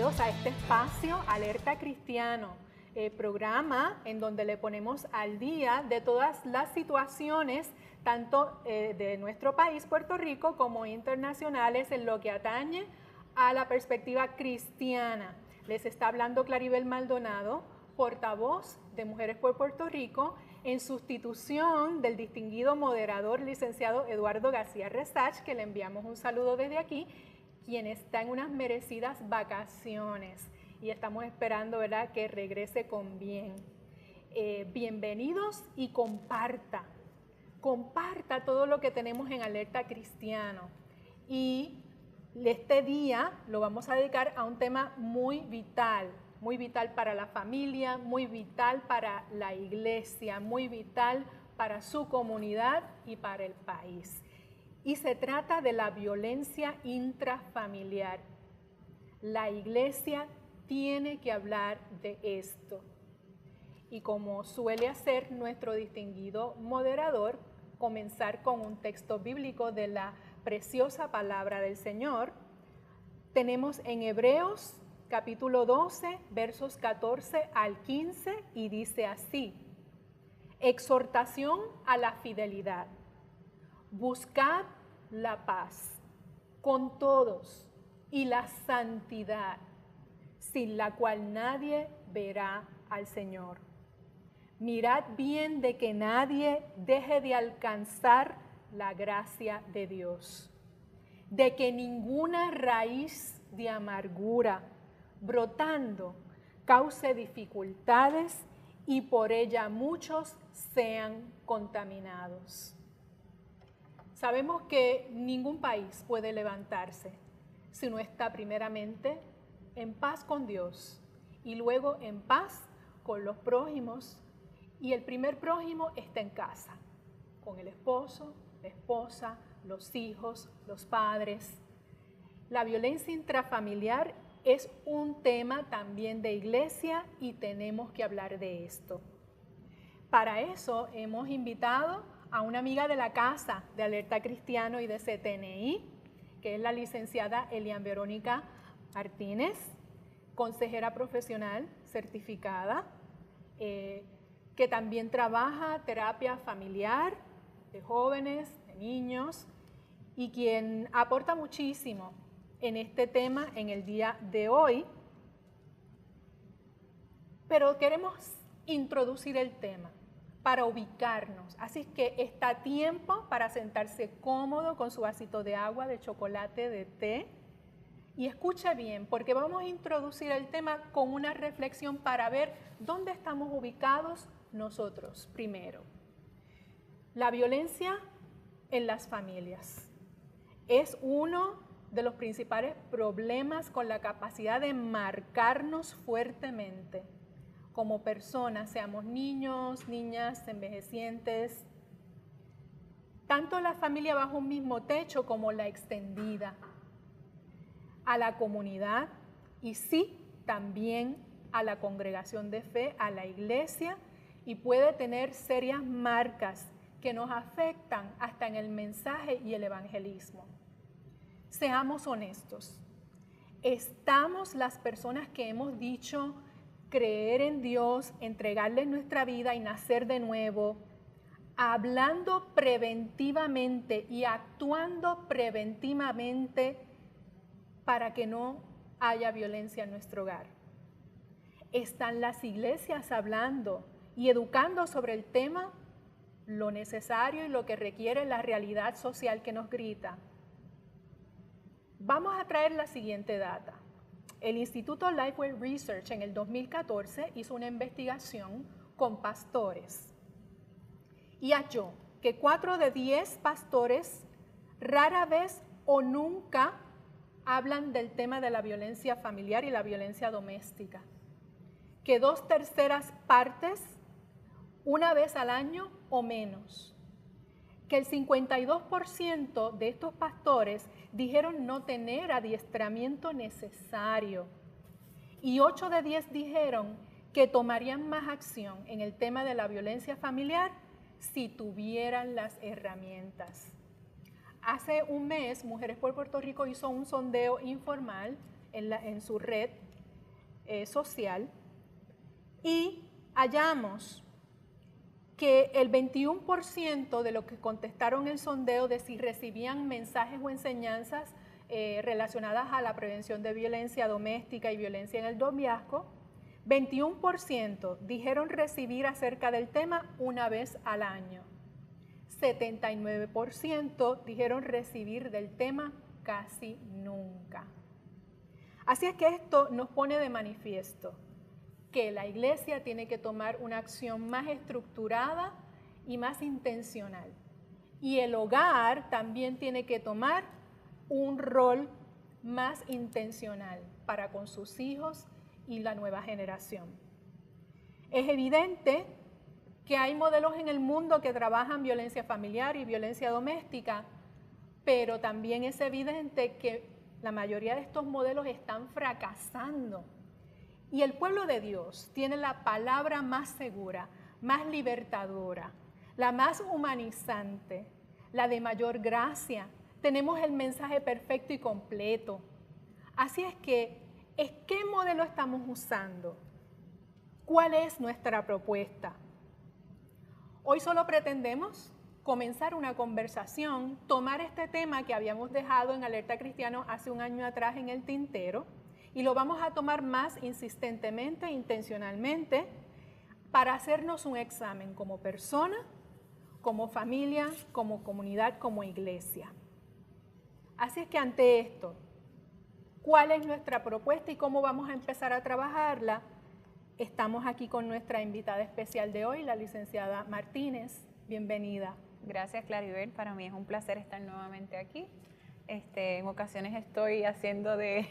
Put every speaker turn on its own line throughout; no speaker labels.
bienvenidos a este espacio Alerta Cristiano, programa en donde le ponemos al día de todas las situaciones, tanto de nuestro país, Puerto Rico, como internacionales en lo que atañe a la perspectiva cristiana. Les está hablando Claribel Maldonado, portavoz de Mujeres por Puerto Rico, en sustitución del distinguido moderador licenciado Eduardo García Resach, que le enviamos un saludo desde aquí, quien está en unas merecidas vacaciones y estamos esperando, ¿verdad?, que regrese con bien. Bienvenidos y comparta todo lo que tenemos en Alerta Cristiano. Y este día lo vamos a dedicar a un tema muy vital para la familia, muy vital para la iglesia, muy vital para su comunidad y para el país. Y se trata de la violencia intrafamiliar. La iglesia tiene que hablar de esto. Y como suele hacer nuestro distinguido moderador, comenzar con un texto bíblico de la preciosa palabra del Señor. Tenemos en Hebreos capítulo 12, versos 14 al 15, y dice así: exhortación a la fidelidad. Buscad la paz con todos y la santidad, sin la cual nadie verá al Señor. Mirad bien de que nadie deje de alcanzar la gracia de Dios, de que ninguna raíz de amargura brotando cause dificultades y por ella muchos sean contaminados. Sabemos que ningún país puede levantarse si no está primeramente en paz con Dios y luego en paz con los prójimos. Y el primer prójimo está en casa, con el esposo, la esposa, los hijos, los padres. La violencia intrafamiliar es un tema también de iglesia y tenemos que hablar de esto. Para eso hemos invitado a una amiga de la casa de Alerta Cristiano y de CTNI, que es la licenciada Elian Verónica Martínez, consejera profesional certificada, que también trabaja terapia familiar de jóvenes, de niños, y quien aporta muchísimo en este tema en el día de hoy. Pero queremos introducir el tema para ubicarnos, así que está a tiempo para sentarse cómodo con su vasito de agua, de chocolate, de té, y escuche bien, porque vamos a introducir el tema con una reflexión para ver dónde estamos ubicados nosotros primero. La violencia en las familias es uno de los principales problemas con la capacidad de marcarnos fuertemente como personas, seamos niños, niñas, envejecientes, tanto la familia bajo un mismo techo como la extendida, a la comunidad y sí, también a la congregación de fe, a la iglesia, y puede tener serias marcas que nos afectan hasta en el mensaje y el evangelismo. Seamos honestos, ¿estamos las personas que hemos dicho creer en Dios, entregarle nuestra vida y nacer de nuevo, hablando preventivamente y actuando preventivamente para que no haya violencia en nuestro hogar? ¿Están las iglesias hablando y educando sobre el tema, lo necesario y lo que requiere la realidad social que nos grita? Vamos a traer la siguiente data. El Instituto Lifeway Research en el 2014 hizo una investigación con pastores y halló que 4 de 10 pastores rara vez o nunca hablan del tema de la violencia familiar y la violencia doméstica, que 2/3 partes una vez al año o menos, que el 52% de estos pastores dijeron no tener adiestramiento necesario y 8 de 10 dijeron que tomarían más acción en el tema de la violencia familiar si tuvieran las herramientas. Hace un mes, Mujeres por Puerto Rico hizo un sondeo informal en su red social y hallamos que el 21% de los que contestaron el sondeo de si recibían mensajes o enseñanzas relacionadas a la prevención de violencia doméstica y violencia en el noviazgo, 21% dijeron recibir acerca del tema una vez al año. 79% dijeron recibir del tema casi nunca. Así es que esto nos pone de manifiesto que la iglesia tiene que tomar una acción más estructurada y más intencional. Y el hogar también tiene que tomar un rol más intencional para con sus hijos y la nueva generación. Es evidente que hay modelos en el mundo que trabajan violencia familiar y violencia doméstica, pero también es evidente que la mayoría de estos modelos están fracasando. Y el pueblo de Dios tiene la palabra más segura, más libertadora, la más humanizante, la de mayor gracia. Tenemos el mensaje perfecto y completo. Así es que, ¿qué modelo estamos usando? ¿Cuál es nuestra propuesta? Hoy solo pretendemos comenzar una conversación, tomar este tema que habíamos dejado en Alerta Cristiano hace un año atrás en el tintero, y lo vamos a tomar más insistentemente, intencionalmente, para hacernos un examen como persona, como familia, como comunidad, como iglesia. Así es que ante esto, ¿cuál es nuestra propuesta y cómo vamos a empezar a trabajarla? Estamos aquí con nuestra invitada especial de hoy, la licenciada Martínez. Bienvenida.
Gracias, Claribel. Para mí es un placer estar nuevamente aquí. En ocasiones estoy haciendo de...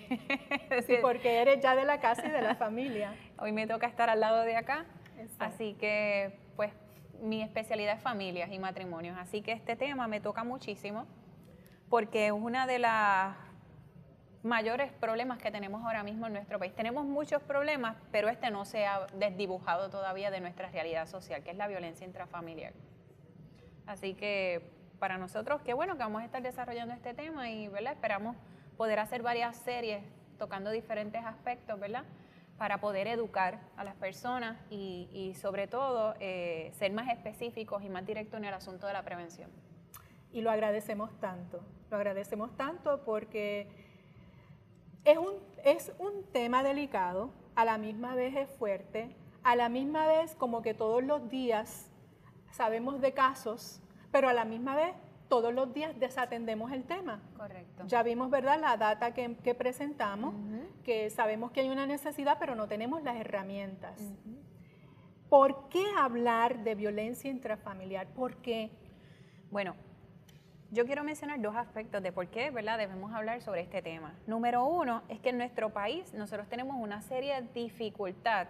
Sí, porque eres ya de la casa y de la familia.
Hoy me toca estar al lado de acá.
Exacto.
Así que, pues, mi especialidad es familias y matrimonios. Así que este tema me toca muchísimo porque es una de las mayores problemas que tenemos ahora mismo en nuestro país. Tenemos muchos problemas, pero este no se ha desdibujado todavía de nuestra realidad social, que es la violencia intrafamiliar. Así que para nosotros, qué bueno que vamos a estar desarrollando este tema y, ¿verdad?, esperamos poder hacer varias series tocando diferentes aspectos, ¿verdad?, para poder educar a las personas y sobre todo, ser más específicos y más directos en el asunto de la prevención.
Y lo agradecemos tanto porque es un tema delicado, a la misma vez es fuerte, a la misma vez como que todos los días sabemos de casos, pero a la misma vez todos los días desatendemos el tema.
Correcto.
Ya vimos, ¿verdad?, la data que presentamos, que sabemos que hay una necesidad, pero no tenemos las herramientas. ¿Por qué hablar de violencia intrafamiliar? ¿Por qué?
Bueno, yo quiero mencionar dos aspectos de por qué, ¿verdad?, debemos hablar sobre este tema. Número uno es que en nuestro país nosotros tenemos una seria dificultad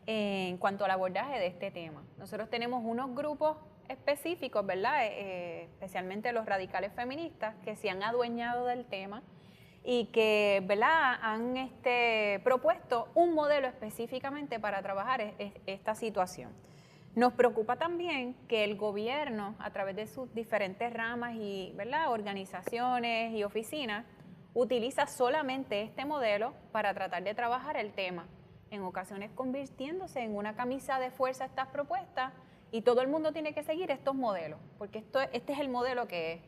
en cuanto al abordaje de este tema. Nosotros tenemos unos grupos específicos, ¿verdad?, especialmente los radicales feministas, que se han adueñado del tema y que, ¿verdad?, han propuesto un modelo específicamente para trabajar esta situación. Nos preocupa también que el gobierno, a través de sus diferentes ramas y, ¿verdad?, organizaciones y oficinas, utiliza solamente este modelo para tratar de trabajar el tema, en ocasiones convirtiéndose en una camisa de fuerza estas propuestas y todo el mundo tiene que seguir estos modelos, porque este es el modelo que es,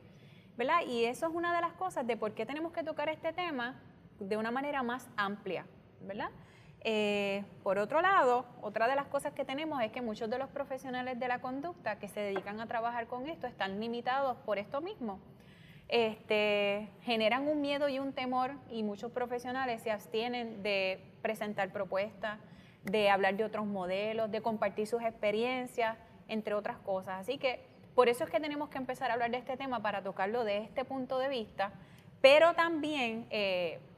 ¿verdad? Y eso es una de las cosas de por qué tenemos que tocar este tema de una manera más amplia, ¿verdad? Por otro lado, otra de las cosas que tenemos es que muchos de los profesionales de la conducta que se dedican a trabajar con esto están limitados por esto mismo. Generan un miedo y un temor y muchos profesionales se abstienen de presentar propuestas, de hablar de otros modelos, de compartir sus experiencias, entre otras cosas. Así que por eso es que tenemos que empezar a hablar de este tema para tocarlo de este punto de vista, pero también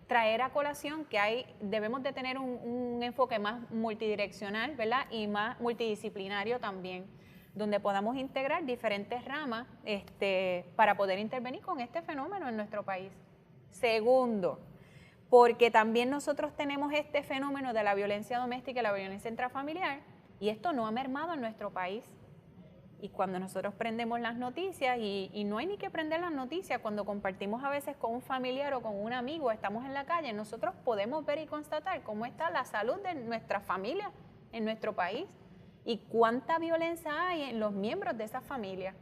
traer a colación que debemos de tener un enfoque más multidireccional, ¿verdad?, y más multidisciplinario también, donde podamos integrar diferentes ramas para poder intervenir con este fenómeno en nuestro país. Segundo, porque también nosotros tenemos este fenómeno de la violencia doméstica y la violencia intrafamiliar, y esto no ha mermado en nuestro país. Y cuando nosotros prendemos las noticias, y no hay ni que prender las noticias, cuando compartimos a veces con un familiar o con un amigo, estamos en la calle, nosotros podemos ver y constatar cómo está la salud de nuestra familia en nuestro país y cuánta violencia hay en los miembros de esa familia.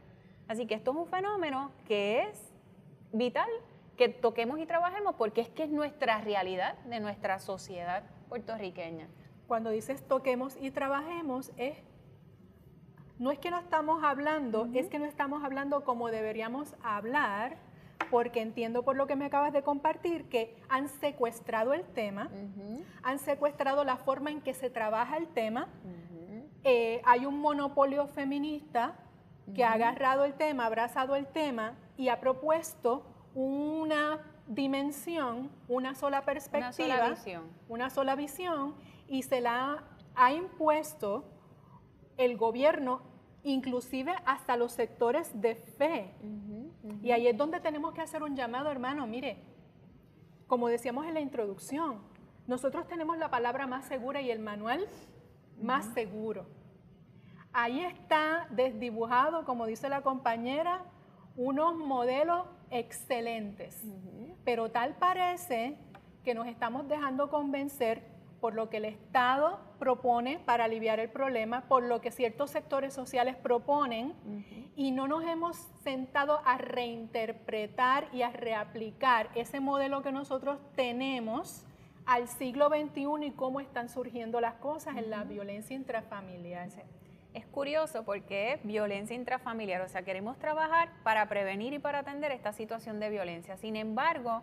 Así que esto es un fenómeno que es vital que toquemos y trabajemos porque es que es nuestra realidad de nuestra sociedad puertorriqueña.
Cuando dices toquemos y trabajemos, no es que no estamos hablando, es que no estamos hablando como deberíamos hablar, porque entiendo por lo que me acabas de compartir que han secuestrado el tema, han secuestrado la forma en que se trabaja el tema. Hay un monopolio feminista que ha agarrado el tema, ha abrazado el tema y ha propuesto una dimensión, una sola perspectiva, una sola visión, y se la ha impuesto el gobierno, inclusive hasta los sectores de fe. Y ahí es donde tenemos que hacer un llamado, hermano. Mire, como decíamos en la introducción, nosotros tenemos la palabra más segura y el manual más seguro. Ahí está desdibujado, como dice la compañera, unos modelos excelentes. Pero tal parece que nos estamos dejando convencer por lo que el Estado propone para aliviar el problema, por lo que ciertos sectores sociales proponen, y no nos hemos sentado a reinterpretar y a reaplicar ese modelo que nosotros tenemos al siglo XXI y cómo están surgiendo las cosas en la violencia intrafamiliar.
Es curioso porque es violencia intrafamiliar, o sea, queremos trabajar para prevenir y para atender esta situación de violencia. Sin embargo,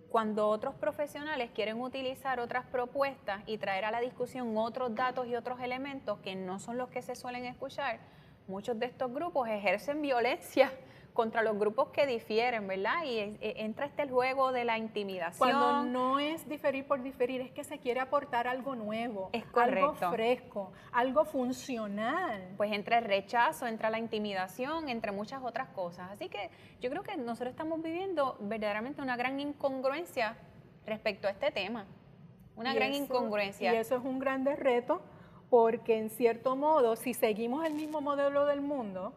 cuando otros profesionales quieren utilizar otras propuestas y traer a la discusión otros datos y otros elementos que no son los que se suelen escuchar, muchos de estos grupos ejercen violencia contra los grupos que difieren, ¿verdad? Y entra el juego de la intimidación.
Cuando no es diferir por diferir, es que se quiere aportar algo nuevo, algo fresco, algo funcional.
Pues entra el rechazo, entra la intimidación, entre muchas otras cosas. Así que yo creo que nosotros estamos viviendo verdaderamente una gran incongruencia respecto a este tema. Una gran incongruencia.
Y eso es un grande reto, porque en cierto modo, si seguimos el mismo modelo del mundo,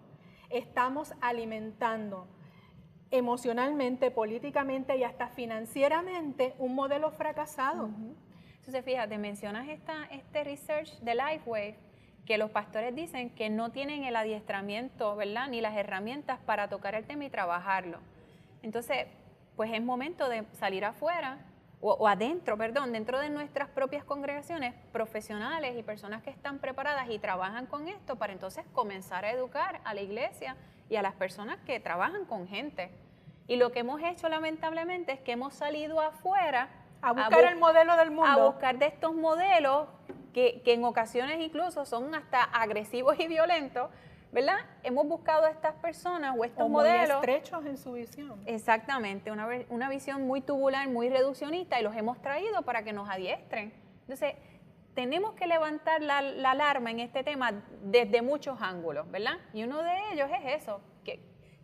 estamos alimentando emocionalmente, políticamente y hasta financieramente un modelo fracasado.
Entonces, fíjate, mencionas este research de Lifeway, que los pastores dicen que no tienen el adiestramiento, ¿verdad?, ni las herramientas para tocar el tema y trabajarlo. Entonces, pues es momento de salir afuera, dentro de nuestras propias congregaciones, profesionales y personas que están preparadas y trabajan con esto para entonces comenzar a educar a la iglesia y a las personas que trabajan con gente. Y lo que hemos hecho lamentablemente es que hemos salido afuera
a buscar el modelo del mundo.
A buscar de estos modelos que en ocasiones incluso son hasta agresivos y violentos, ¿verdad? Hemos buscado a estas personas o estos modelos
muy estrechos en su visión.
Exactamente, una visión muy tubular, muy reduccionista, y los hemos traído para que nos adiestren. Entonces, tenemos que levantar la alarma en este tema desde muchos ángulos, ¿verdad? Y uno de ellos es eso,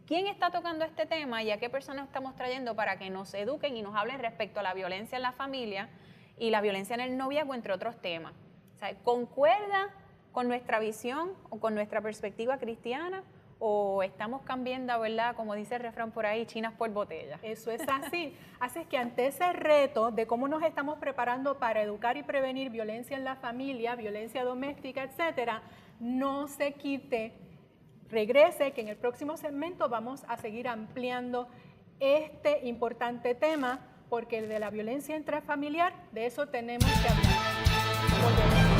¿quién está tocando este tema y a qué personas estamos trayendo para que nos eduquen y nos hablen respecto a la violencia en la familia y la violencia en el noviazgo, entre otros temas? O sea, ¿concuerda con nuestra visión o con nuestra perspectiva cristiana, o estamos cambiando, ¿verdad?, como dice el refrán por ahí, chinas por botella?
Eso es así. Así es que ante ese reto de cómo nos estamos preparando para educar y prevenir violencia en la familia, violencia doméstica, etcétera, no se quite, regrese, que en el próximo segmento vamos a seguir ampliando este importante tema, porque el de la violencia intrafamiliar, de eso tenemos que hablar. Volvemos.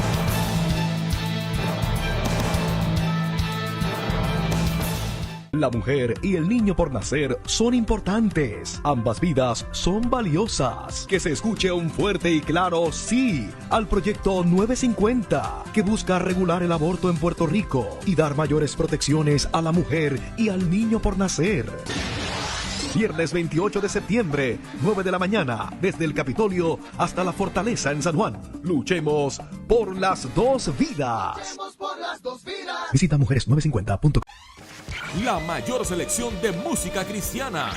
La mujer y el niño por nacer son importantes. Ambas vidas son valiosas. Que se escuche un fuerte y claro sí al proyecto 950, que busca regular el aborto en Puerto Rico y dar mayores protecciones a la mujer y al niño por nacer. Viernes 28 de septiembre, 9 de la mañana, desde el Capitolio hasta la Fortaleza en San Juan. Luchemos por las dos vidas.
Luchemos por las dos vidas.
Visita mujeres950.com.
La mayor selección de música cristiana.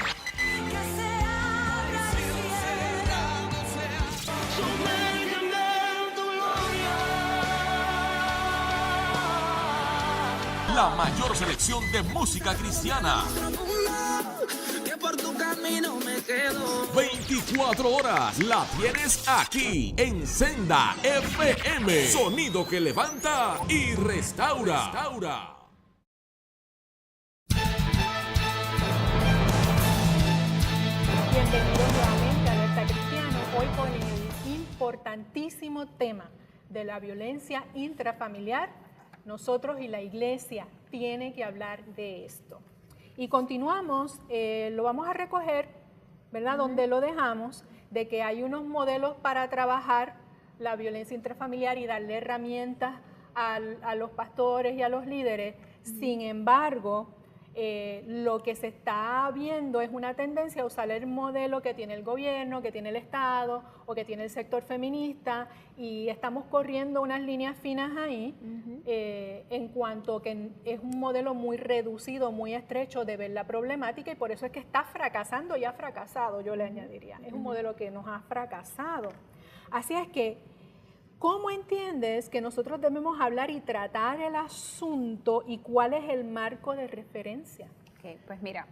La mayor selección de música cristiana.
Que por tu camino me quedo.
24 horas la tienes aquí en Senda FM. Sonido que levanta y restaura.
Bienvenidos nuevamente a Alerta Cristiano, hoy con el importantísimo tema de la violencia intrafamiliar. Nosotros y la iglesia tienen que hablar de esto. Y continuamos, lo vamos a recoger, ¿verdad? Donde lo dejamos, de que hay unos modelos para trabajar la violencia intrafamiliar y darle herramientas a los pastores y a los líderes. Sin embargo, lo que se está viendo es una tendencia a usar el modelo que tiene el gobierno, que tiene el Estado o que tiene el sector feminista, y estamos corriendo unas líneas finas ahí en cuanto que es un modelo muy reducido, muy estrecho de ver la problemática, y por eso es que está fracasando y ha fracasado, yo le añadiría. Es un modelo que nos ha fracasado. Así es que, ¿cómo entiendes que nosotros debemos hablar y tratar el asunto y cuál es el marco de referencia?
Okay, pues mira,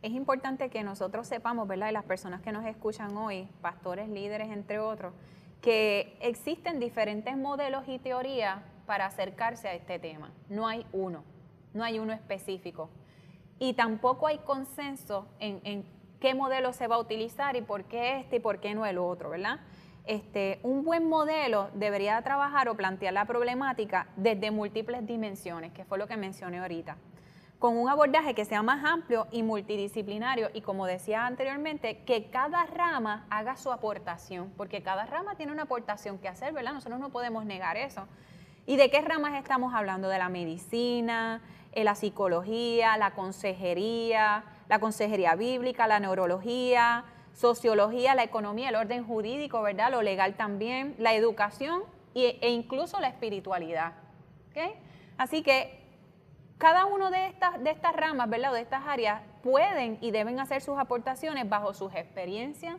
es importante que nosotros sepamos, ¿verdad? Y las personas que nos escuchan hoy, pastores, líderes, entre otros, que existen diferentes modelos y teorías para acercarse a este tema. No hay uno específico. Y tampoco hay consenso en qué modelo se va a utilizar y por qué este y por qué no el otro, ¿verdad? Un buen modelo debería trabajar o plantear la problemática desde múltiples dimensiones, que fue lo que mencioné ahorita, con un abordaje que sea más amplio y multidisciplinario, y como decía anteriormente, que cada rama haga su aportación, porque cada rama tiene una aportación que hacer, ¿verdad? Nosotros no podemos negar eso. ¿Y de qué ramas estamos hablando? De la medicina, la psicología, la consejería bíblica, la neurología, sociología, la economía, el orden jurídico, ¿verdad? Lo legal también, la educación e incluso la espiritualidad. ¿Okay? Así que cada una de estas ramas, ¿verdad? O de estas áreas pueden y deben hacer sus aportaciones bajo sus experiencias,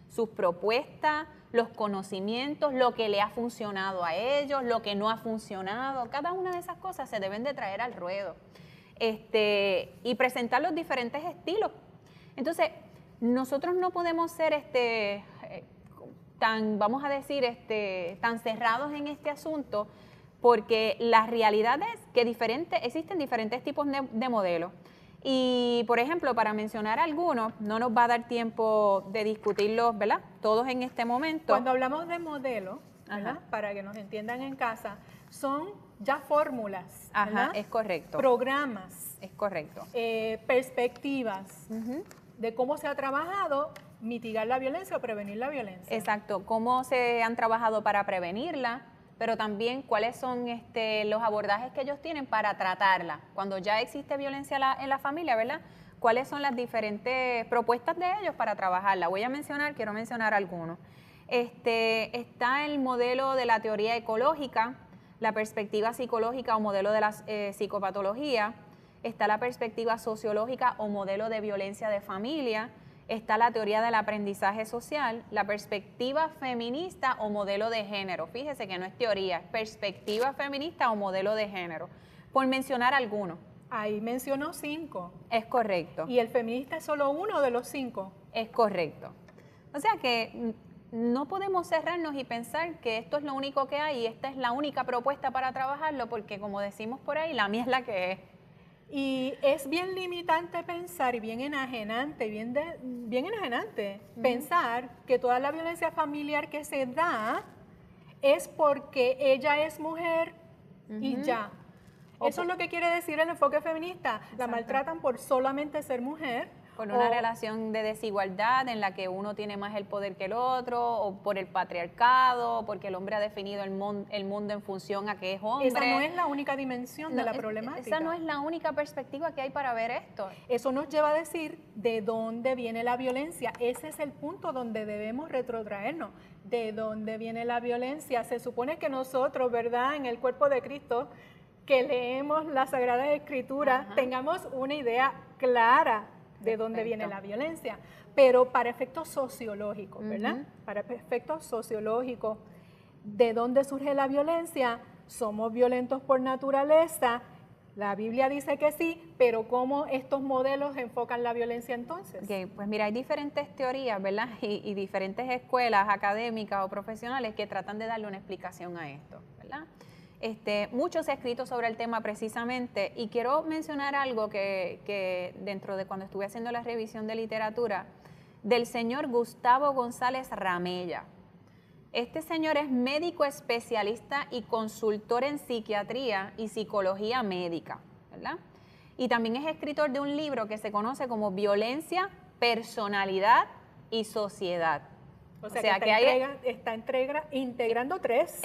sus propuestas, los conocimientos, lo que le ha funcionado a ellos, lo que no ha funcionado. Cada una de esas cosas se deben de traer al ruedo y presentar los diferentes estilos. Entonces, nosotros no podemos ser tan, vamos a decir, tan cerrados en este asunto, porque la realidad es que existen diferentes tipos de modelos. Y, por ejemplo, para mencionar algunos, no nos va a dar tiempo de discutirlos, ¿verdad? Todos en este momento.
Cuando hablamos de modelo, ¿verdad? Para que nos entiendan en casa, son ya fórmulas, ¿verdad?
Ajá, es correcto.
Programas.
Es correcto.
Perspectivas. De cómo se ha trabajado mitigar la violencia o prevenir la violencia.
Exacto, cómo se han trabajado para prevenirla, pero también cuáles son los abordajes que ellos tienen para tratarla. Cuando ya existe violencia en la familia, ¿verdad? ¿Cuáles son las diferentes propuestas de ellos para trabajarla? Quiero mencionar algunos. Está el modelo de la teoría ecológica, la perspectiva psicológica o modelo de la psicopatología. Está la perspectiva sociológica o modelo de violencia de familia, está la teoría del aprendizaje social, la perspectiva feminista o modelo de género. Fíjese que no es teoría, es perspectiva feminista o modelo de género, por mencionar algunos.
Ahí mencionó 5.
Es correcto.
Y el feminista es solo uno de los 5.
Es correcto. O sea que no podemos cerrarnos y pensar que esto es lo único que hay y esta es la única propuesta para trabajarlo, porque como decimos por ahí, la mía es la que es.
Y es bien limitante pensar y bien enajenante, pensar que toda la violencia familiar que se da es porque ella es mujer y ya. Eso es lo que quiere decir el enfoque feminista. La maltratan por solamente ser mujer.
Por una relación de desigualdad en la que uno tiene más el poder que el otro, o por el patriarcado, porque el hombre ha definido el mundo en función a que es hombre.
Esa no es la única dimensión de la problemática.
Esa no es la única perspectiva que hay para ver esto.
Eso nos lleva a decir de dónde viene la violencia. Ese es el punto donde debemos retrotraernos. ¿De dónde viene la violencia? Se supone que nosotros, ¿verdad?, en el cuerpo de Cristo, que leemos la Sagrada Escritura, tengamos una idea clara de dónde viene la violencia, pero para efectos sociológicos, ¿verdad? Para efectos sociológicos, ¿de dónde surge la violencia? Somos violentos por naturaleza, La Biblia dice que sí, pero ¿cómo estos modelos enfocan la violencia entonces?
Okay, pues mira, hay diferentes teorías, ¿verdad? Y diferentes escuelas académicas o profesionales que tratan de darle una explicación a esto, ¿verdad? Mucho se ha escrito sobre el tema precisamente, y quiero mencionar algo que dentro de cuando estuve haciendo la revisión de literatura, del señor Gustavo González Ramella. Este señor es médico especialista y consultor en psiquiatría y psicología médica, ¿verdad? Y también es escritor de un libro que se conoce como Violencia, Personalidad y Sociedad.
O sea que está integrando tres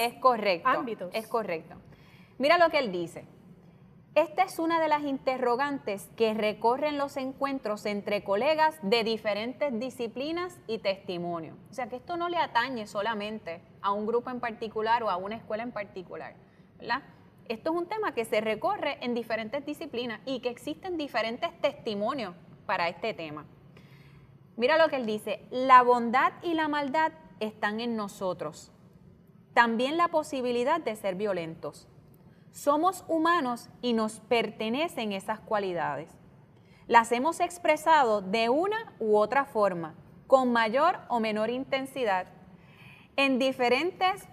ámbitos.
Es correcto. Mira lo que él dice. Esta es una de las interrogantes que recorren los encuentros entre colegas de diferentes disciplinas y testimonios. O sea, que esto no le atañe solamente a un grupo en particular o a una escuela en particular, ¿verdad? Esto es un tema que se recorre en diferentes disciplinas y que existen diferentes testimonios para este tema. Mira lo que él dice: la bondad y la maldad están en nosotros. También la posibilidad de ser violentos. Somos humanos y nos pertenecen esas cualidades. Las hemos expresado de una u otra forma, con mayor o menor intensidad, en diferentes,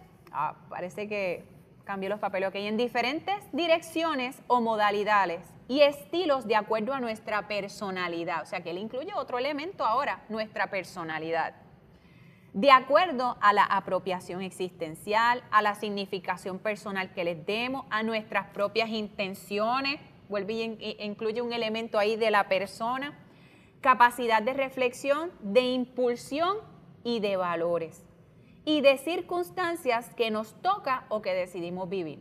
parece que cambió los papeles, en diferentes direcciones o modalidades y estilos de acuerdo a nuestra personalidad. O sea que él incluye otro elemento ahora, nuestra personalidad. De acuerdo a la apropiación existencial, a la significación personal que les demos, a nuestras propias intenciones, vuelve y incluye un elemento ahí de la persona, capacidad de reflexión, de impulsión y de valores, y de circunstancias que nos toca o que decidimos vivir.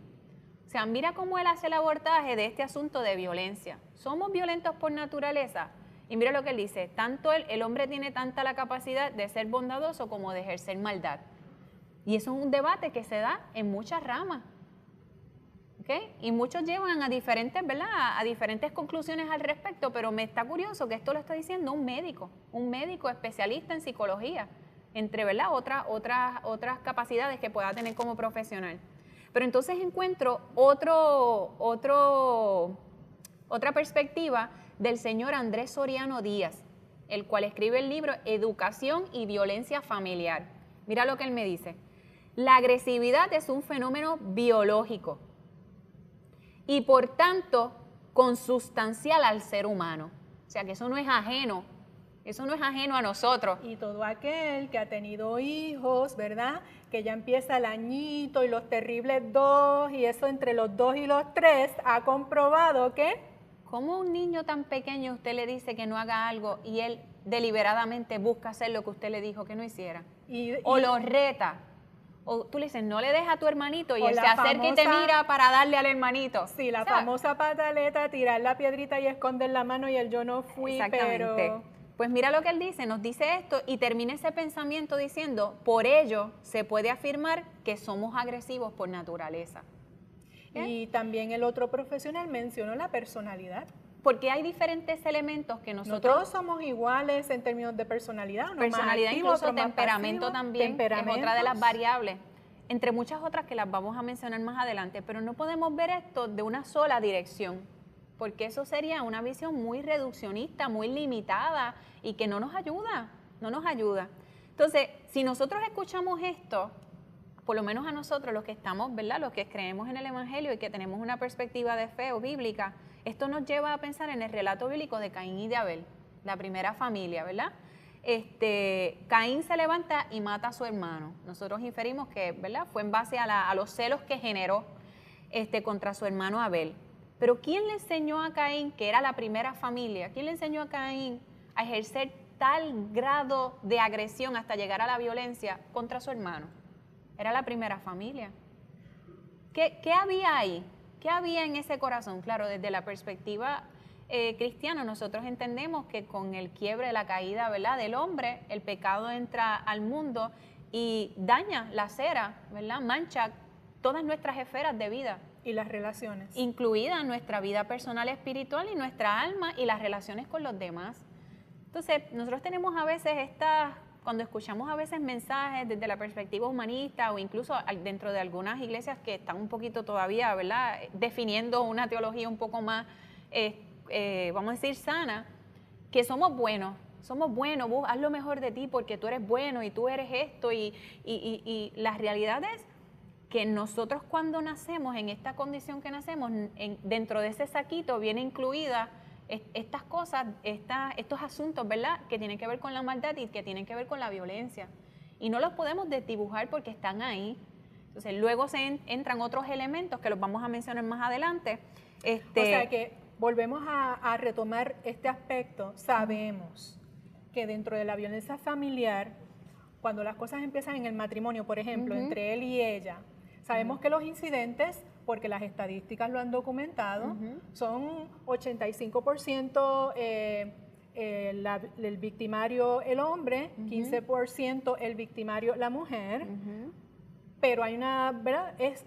O sea, mira cómo él hace el abordaje de este asunto de violencia. ¿Somos violentos por naturaleza? Y mira lo que él dice: tanto el hombre tiene tanta la capacidad de ser bondadoso como de ejercer maldad. Y eso es un debate que se da en muchas ramas. ¿Okay? Y muchos llevan a diferentes, ¿verdad?, a diferentes conclusiones al respecto, pero me está curioso que esto lo está diciendo un médico especialista en psicología, entre, ¿verdad?, otras capacidades que pueda tener como profesional. Pero entonces encuentro otra perspectiva del señor Andrés Soriano Díaz, el cual escribe el libro Educación y Violencia Familiar. Mira lo que él me dice: la agresividad es un fenómeno biológico y por tanto consustancial al ser humano. O sea que eso no es ajeno a nosotros.
Y todo aquel que ha tenido hijos, ¿verdad?, que ya empieza el añito y los terribles 2, y eso entre los 2 y los 3, ha comprobado que...
¿Cómo a un niño tan pequeño usted le dice que no haga algo y él deliberadamente busca hacer lo que usted le dijo que no hiciera? O lo reta. O tú le dices, no le dejes a tu hermanito, y él se acerca y te mira para darle al hermanito.
Sí, la famosa pataleta, tirar la piedrita y esconder la mano y el yo no fui,
exactamente.
Pero...
Pues mira lo que él dice, nos dice esto y termina ese pensamiento diciendo: por ello se puede afirmar que somos agresivos por naturaleza.
Y también el otro profesional mencionó la personalidad.
Porque hay diferentes elementos que
nosotros somos iguales en términos de personalidad.
Personalidad, incluso temperamento también, es otra de las variables, entre muchas otras que las vamos a mencionar más adelante, pero no podemos ver esto de una sola dirección, porque eso sería una visión muy reduccionista, muy limitada y que no nos ayuda. Entonces, si nosotros escuchamos esto, por lo menos a nosotros los que estamos, ¿verdad?, los que creemos en el Evangelio y que tenemos una perspectiva de fe o bíblica, esto nos lleva a pensar en el relato bíblico de Caín y de Abel, la primera familia, ¿verdad? Caín se levanta y mata a su hermano. Nosotros inferimos que, ¿verdad?, fue en base a los celos que generó contra su hermano Abel. Pero ¿quién le enseñó a Caín, que era la primera familia, quién le enseñó a Caín a ejercer tal grado de agresión hasta llegar a la violencia contra su hermano? Era la primera familia. ¿Qué había ahí? ¿Qué había en ese corazón? Claro, desde la perspectiva cristiana, nosotros entendemos que con el quiebre, la caída, ¿verdad?, del hombre, el pecado entra al mundo y daña, lacera, ¿verdad?, mancha todas nuestras esferas de vida.
Y las relaciones.
Incluida nuestra vida personal, espiritual y nuestra alma y las relaciones con los demás. Entonces, nosotros tenemos a veces cuando escuchamos a veces mensajes desde la perspectiva humanista o incluso dentro de algunas iglesias que están un poquito todavía, ¿verdad?, definiendo una teología un poco más, vamos a decir, sana, que somos buenos, vos haz lo mejor de ti porque tú eres bueno y tú eres esto y la realidad es que nosotros cuando nacemos, en esta condición que nacemos, dentro de ese saquito viene incluida estas cosas, estos asuntos, ¿verdad?, que tienen que ver con la maldad y que tienen que ver con la violencia. Y no los podemos desdibujar porque están ahí. Entonces, luego entran otros elementos que los vamos a mencionar más adelante.
O sea que volvemos a retomar este aspecto. Sabemos que dentro de la violencia familiar, cuando las cosas empiezan en el matrimonio, por ejemplo, entre él y ella, sabemos que los incidentes, porque las estadísticas lo han documentado, son 85% el victimario el hombre, 15% el victimario la mujer, pero hay una, ¿verdad? Es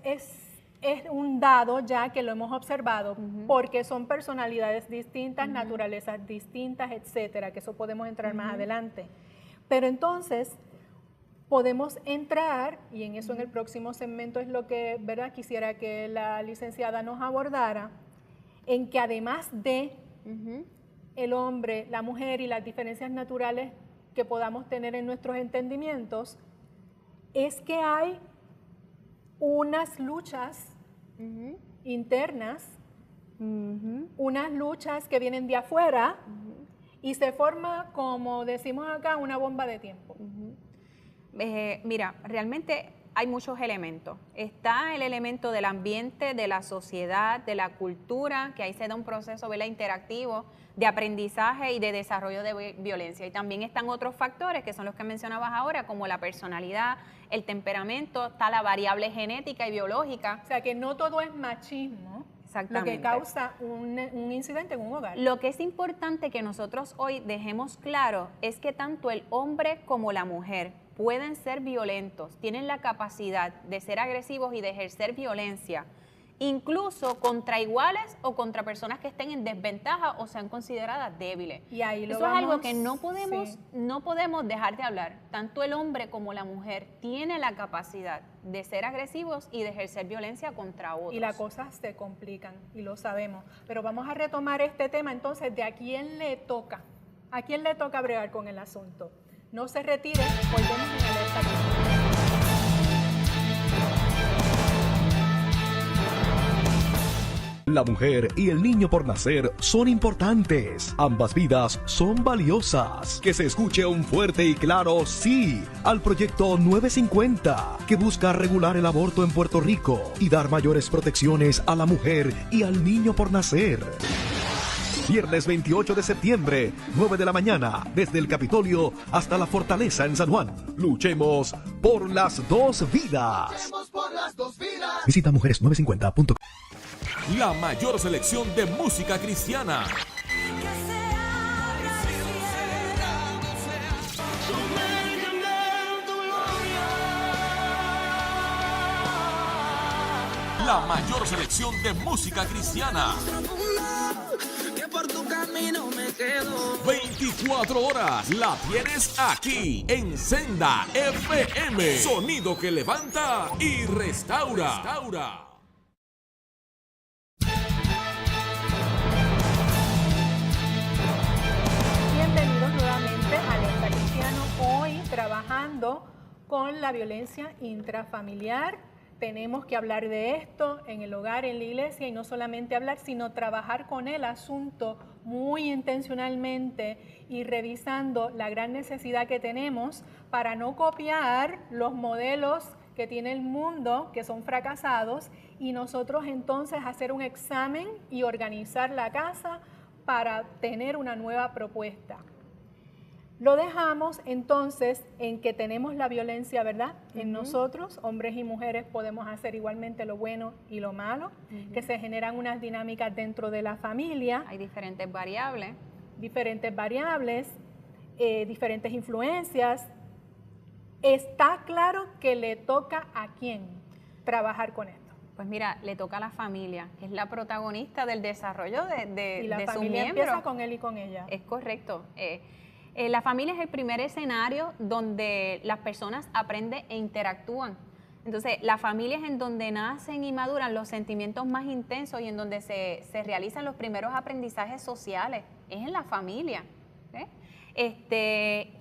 un dado ya que lo hemos observado, porque son personalidades distintas, naturalezas distintas, etcétera, que eso podemos entrar más adelante. Pero entonces podemos entrar, y en eso en el próximo segmento es lo que, ¿verdad?, quisiera que la licenciada nos abordara, en que además de el hombre, la mujer y las diferencias naturales que podamos tener en nuestros entendimientos, es que hay unas luchas internas, unas luchas que vienen de afuera y se forma, como decimos acá, una bomba de tiempo.
Mira, realmente hay muchos elementos. Está el elemento del ambiente, de la sociedad, de la cultura, que ahí se da un proceso, ¿verdad?, interactivo de aprendizaje y de desarrollo de violencia. Y también están otros factores que son los que mencionabas ahora, como la personalidad, el temperamento, está la variable genética y biológica.
O sea que no todo es machismo lo que causa un incidente en un hogar.
Lo que es importante que nosotros hoy dejemos claro es que tanto el hombre como la mujer pueden ser violentos, tienen la capacidad de ser agresivos y de ejercer violencia, incluso contra iguales o contra personas que estén en desventaja o sean consideradas débiles.
Y ahí
eso es algo que no podemos dejar de hablar. Tanto el hombre como la mujer tienen la capacidad de ser agresivos y de ejercer violencia contra otros.
Y las cosas se complican, y lo sabemos. Pero vamos a retomar este tema entonces de a quién le toca. ¿A quién le toca bregar con el asunto? No se retire, volvemos en Alerta Cristiana.
La mujer y el niño por nacer son importantes. Ambas vidas son valiosas. Que se escuche un fuerte y claro sí al proyecto 950, que busca regular el aborto en Puerto Rico y dar mayores protecciones a la mujer y al niño por nacer. Viernes 28 de septiembre, 9 de la mañana, desde el Capitolio hasta la Fortaleza en San Juan. Luchemos por las dos vidas. Visita mujeres950.com.
La mayor selección de música cristiana. La mayor selección de música cristiana.
Que por tu camino me quedo.
24 horas la tienes aquí en Senda FM. Sonido que levanta y restaura.
Bienvenidos nuevamente a Alerta Cristiano. Hoy trabajando con la violencia intrafamiliar. Tenemos que hablar de esto en el hogar, en la iglesia, y no solamente hablar, sino trabajar con el asunto muy intencionalmente y revisando la gran necesidad que tenemos para no copiar los modelos que tiene el mundo, que son fracasados, y nosotros entonces hacer un examen y organizar la casa para tener una nueva propuesta. Lo dejamos entonces en que tenemos la violencia, ¿verdad? En nosotros, hombres y mujeres, podemos hacer igualmente lo bueno y lo malo, que se generan unas dinámicas dentro de la familia.
Hay diferentes variables.
Diferentes influencias. ¿Está claro que le toca a quién trabajar con esto?
Pues mira, le toca a la familia, que es la protagonista del desarrollo de
y la
su
familia
miembro.
empieza con él y con ella.
Es correcto. La familia es el primer escenario donde las personas aprenden e interactúan. Entonces, la familia es en donde nacen y maduran los sentimientos más intensos y en donde se realizan los primeros aprendizajes sociales. Es en la familia.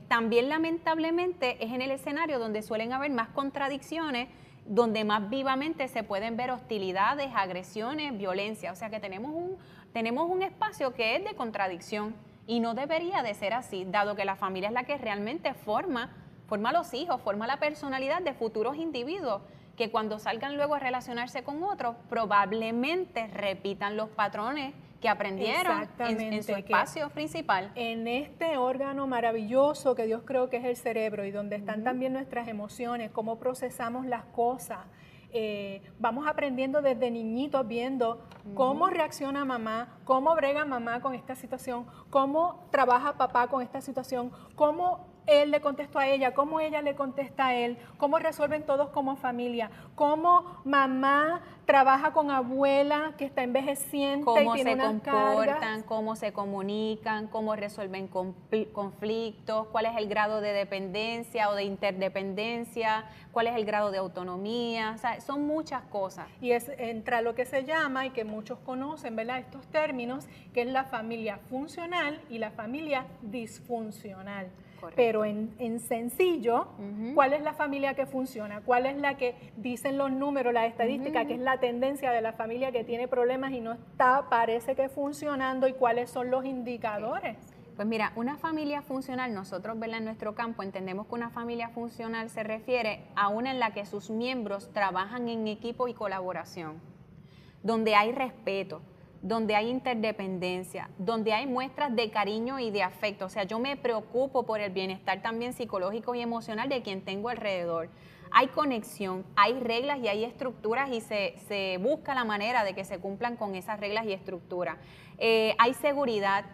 También, lamentablemente, es en el escenario donde suelen haber más contradicciones, donde más vivamente se pueden ver hostilidades, agresiones, violencia. O sea que tenemos un espacio que es de contradicción y no debería de ser así, dado que la familia es la que realmente forma a los hijos, forma la personalidad de futuros individuos que cuando salgan luego a relacionarse con otros probablemente repitan los patrones que aprendieron en su espacio principal.
En este órgano maravilloso que Dios creó que es el cerebro y donde están también nuestras emociones, cómo procesamos las cosas. Vamos aprendiendo desde niñitos viendo cómo reacciona mamá, cómo brega mamá con esta situación, cómo trabaja papá con esta situación, cómo él le contestó a ella, cómo ella le contesta a él, cómo resuelven todos como familia, cómo mamá trabaja con abuela que está envejeciente
cómo
y tiene
se
unas
comportan,
cargas.
cómo se comunican, cómo resuelven conflictos, cuál es el grado de dependencia o de interdependencia, cuál es el grado de autonomía, o sea, son muchas cosas.
Y entra lo que se llama, y que muchos conocen, ¿verdad?, estos términos, que es la familia funcional y la familia disfuncional.
Correcto.
Pero en sencillo, ¿cuál es la familia que funciona? ¿Cuál es la que dicen los números, la estadística, que es la tendencia de la familia que tiene problemas y no está, parece que funcionando? ¿Y cuáles son los indicadores?
Pues mira, una familia funcional, nosotros, ¿verdad?, en nuestro campo entendemos que una familia funcional se refiere a una en la que sus miembros trabajan en equipo y colaboración, donde hay respeto, donde hay interdependencia, donde hay muestras de cariño y de afecto. O sea, yo me preocupo por el bienestar también psicológico y emocional de quien tengo alrededor. Hay conexión, hay reglas y hay estructuras y se busca la manera de que se cumplan con esas reglas y estructuras. Hay seguridad,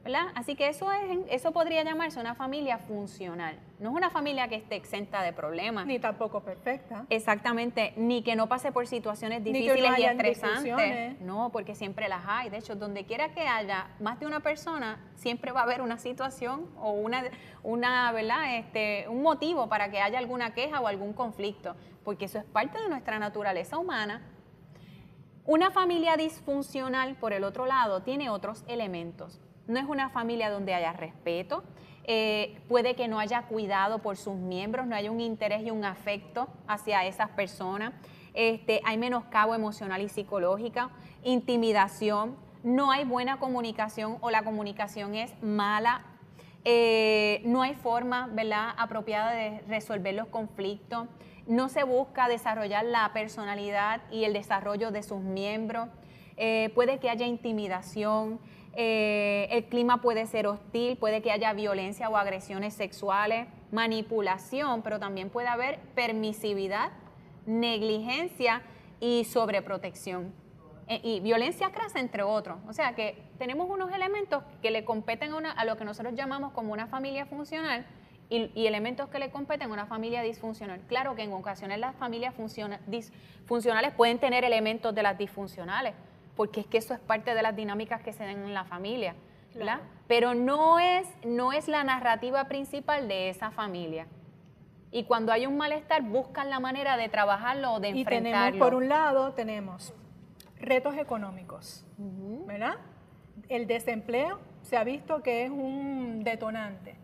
¿verdad? Así que eso podría llamarse una familia funcional. No es una familia que esté exenta de problemas.
Ni tampoco perfecta.
Exactamente, ni que no pase por situaciones difíciles
Ni que no
y
hayan
estresantes.
discusiones.
No, porque siempre las hay. De hecho, donde quiera que haya más de una persona, siempre va a haber una situación o una ¿verdad? Un motivo para que haya alguna queja o algún conflicto, porque eso es parte de nuestra naturaleza humana. Una familia disfuncional, por el otro lado, tiene otros elementos. No es una familia donde haya respeto, puede que no haya cuidado por sus miembros, no haya un interés y un afecto hacia esas personas, hay menoscabo emocional y psicológica, intimidación, no hay buena comunicación o la comunicación es mala, no hay forma, ¿verdad?, apropiada de resolver los conflictos, no se busca desarrollar la personalidad y el desarrollo de sus miembros, puede que haya intimidación, el clima puede ser hostil, puede que haya violencia o agresiones sexuales, manipulación, pero también puede haber permisividad, negligencia y sobreprotección. Y violencia crasa, entre otros. O sea que tenemos unos elementos que le competen a lo que nosotros llamamos como una familia funcional y elementos que le competen a una familia disfuncional. Claro que en ocasiones las familias disfuncionales pueden tener elementos de las disfuncionales, porque es que eso es parte de las dinámicas que se dan en la familia, ¿verdad? Claro. Pero no es la narrativa principal de esa familia. Y cuando hay un malestar, buscan la manera de trabajarlo o de enfrentarlo.
Y tenemos, por un lado, tenemos retos económicos, ¿verdad? El desempleo se ha visto que es un detonante.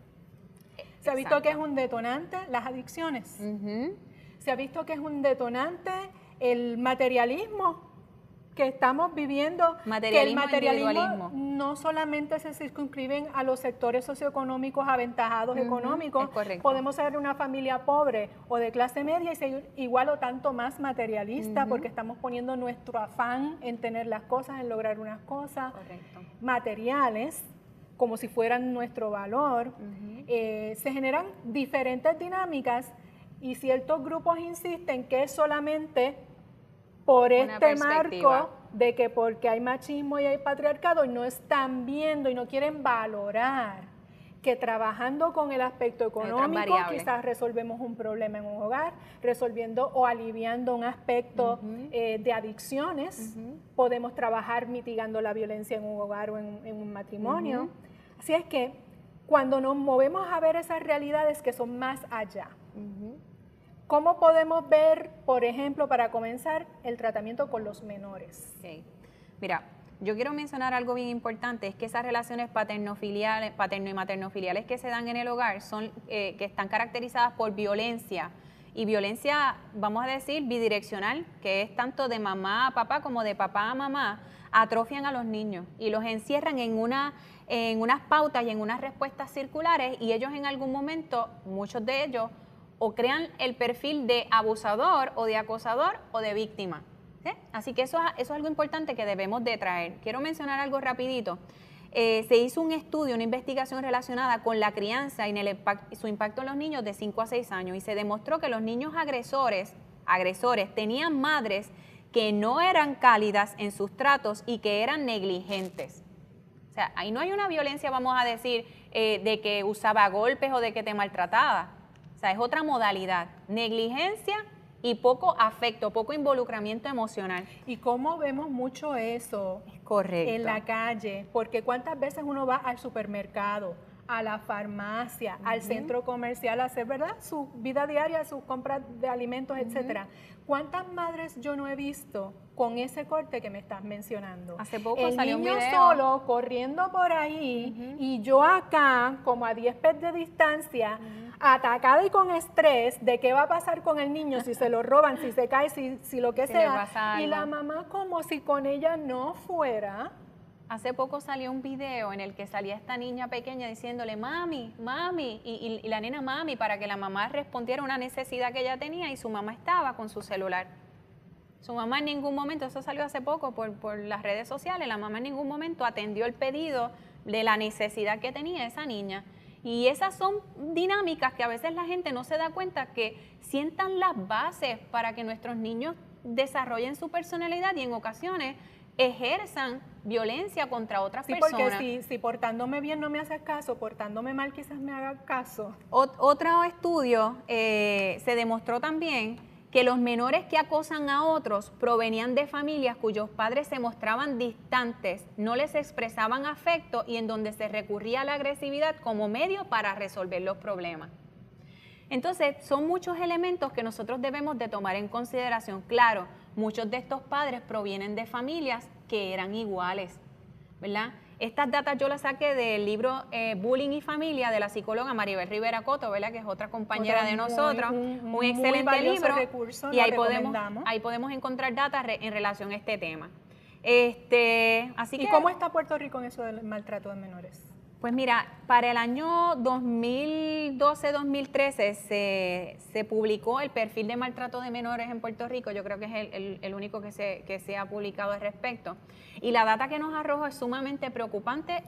Se ha visto que es un detonante las adicciones. Se ha visto que es un detonante el materialismo que estamos viviendo, que el materialismo no solamente se circunscriben a los sectores socioeconómicos aventajados económicos, podemos ser una familia pobre o de clase media y ser igual o tanto más materialista porque estamos poniendo nuestro afán en tener las cosas, en lograr unas cosas materiales, como si fueran nuestro valor. Se generan diferentes dinámicas y ciertos grupos insisten que es solamente por este marco de que porque hay machismo y hay patriarcado y no están viendo y no quieren valorar que trabajando con el aspecto económico quizás resolvemos un problema en un hogar, resolviendo o aliviando un aspecto de adicciones, podemos trabajar mitigando la violencia en un hogar o en un matrimonio. Así es que cuando nos movemos a ver esas realidades que son más allá. ¿Cómo podemos ver, por ejemplo, para comenzar, el tratamiento con los menores?
Okay. Mira, yo quiero mencionar algo bien importante, es que esas relaciones paterno y maternofiliales que se dan en el hogar son que están caracterizadas por violencia, y violencia, vamos a decir, bidireccional, que es tanto de mamá a papá como de papá a mamá, atrofian a los niños y los encierran en unas pautas y en unas respuestas circulares, y ellos en algún momento, muchos de ellos, o crean el perfil de abusador o de acosador o de víctima. ¿Sí? Así que eso es algo importante que debemos de traer. Quiero mencionar algo rapidito. Se hizo un estudio, una investigación relacionada con la crianza y su impacto en los niños de 5 a 6 años, y se demostró que los niños agresores tenían madres que no eran cálidas en sus tratos y que eran negligentes. O sea, ahí no hay una violencia, vamos a decir, de que usaba golpes o de que te maltrataba. O sea, es otra modalidad, negligencia y poco afecto, poco involucramiento emocional.
¿Y cómo vemos mucho eso?
Correcto.
En la calle? Porque cuántas veces uno va al supermercado, a la farmacia, al centro comercial a hacer, ¿verdad?, su vida diaria, sus compras de alimentos, etcétera. ¿Cuántas madres yo no he visto con ese corte que me estás mencionando?
Hace poco
el
salió un
niño
video
solo corriendo por ahí y yo acá, como a 10 pies de distancia, atacada y con estrés de qué va a pasar con el niño, si se lo roban, si se cae, si lo que
Si le
sea.
pasa algo.
Y la mamá como si con ella no fuera.
Hace poco salió un video en el que salía esta niña pequeña diciéndole mami, mami, y la nena mami, para que la mamá respondiera a una necesidad que ella tenía, y su mamá estaba con su celular. Su mamá en ningún momento, eso salió hace poco por las redes sociales, la mamá en ningún momento atendió el pedido de la necesidad que tenía esa niña. Y esas son dinámicas que a veces la gente no se da cuenta, que sientan las bases para que nuestros niños desarrollen su personalidad y en ocasiones ejerzan violencia contra otras personas.
Sí, porque si portándome bien no me haces caso, portándome mal quizás me haga caso.
Otro estudio se demostró también que los menores que acosan a otros provenían de familias cuyos padres se mostraban distantes, no les expresaban afecto y en donde se recurría a la agresividad como medio para resolver los problemas. Entonces, son muchos elementos que nosotros debemos de tomar en consideración. Claro, muchos de estos padres provienen de familias que eran iguales, ¿verdad? Estas datas yo las saqué del libro Bullying y Familia de la psicóloga Maribel Rivera Coto, ¿verdad?, que es otra compañera de nosotros, un excelente libro,
recurso,
y ahí podemos encontrar datos en relación a este tema. ¿Y
cómo está Puerto Rico en eso del maltrato de menores?
Pues mira, para el año 2012-2013 se publicó el perfil de maltrato de menores en Puerto Rico. Yo creo que es el único que se ha publicado al respecto. Y la data que nos arroja es sumamente preocupante.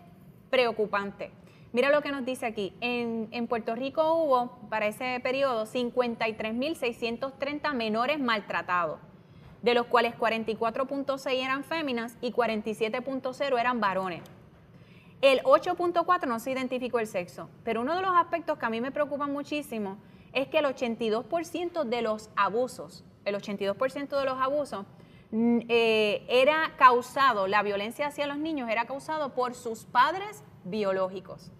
Mira lo que nos dice aquí. En Puerto Rico hubo, para ese periodo, 53.630 menores maltratados, de los cuales 44.6 eran féminas y 47.0 eran varones. El 8.4 no se identificó el sexo, pero uno de los aspectos que a mí me preocupa muchísimo es que el 82% de los abusos, era causado, la violencia hacia los niños era causado por sus padres biológicos.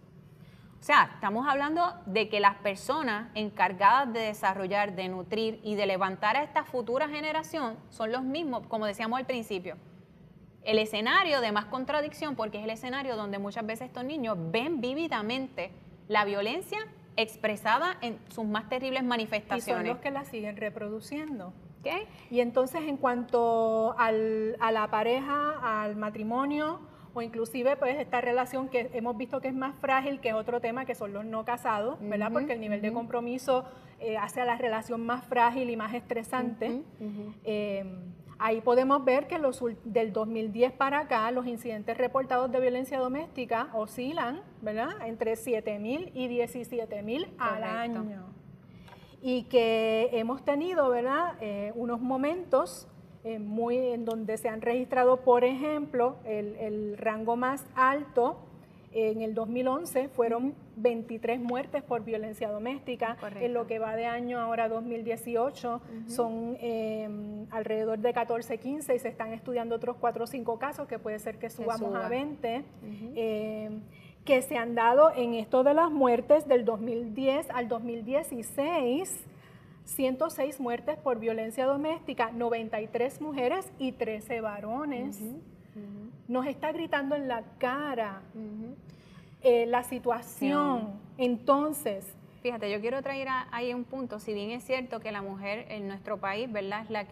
O sea, estamos hablando de que las personas encargadas de desarrollar, de nutrir y de levantar a esta futura generación son los mismos, como decíamos al principio. El escenario de más contradicción, porque es el escenario donde muchas veces estos niños ven vívidamente la violencia expresada en sus más terribles manifestaciones.
Y son los que la siguen reproduciendo.
¿Okay?
Y entonces, en cuanto a la pareja, al matrimonio, o inclusive pues esta relación que hemos visto que es más frágil, que es otro tema, que son los no casados, ¿verdad? Porque el nivel de compromiso hace a la relación más frágil y más estresante. Ahí podemos ver que del 2010 para acá los incidentes reportados de violencia doméstica oscilan, ¿verdad?, entre 7.000 y 17.000 al año. Y que hemos tenido, ¿verdad?, unos momentos en donde se han registrado, por ejemplo, el rango más alto. En el 2011 fueron 23 muertes por violencia doméstica.
Correcto.
En lo que va de año ahora 2018 son alrededor de 14, 15 y se están estudiando otros 4 o 5 casos que puede ser que subamos a 20. que se han dado en esto de las muertes del 2010 al 2016, 106 muertes por violencia doméstica, 93 mujeres y 13 varones. Nos está gritando en la cara la situación. Entonces,
fíjate, yo quiero traer ahí un punto. Si bien es cierto que la mujer en nuestro país, ¿verdad?, es la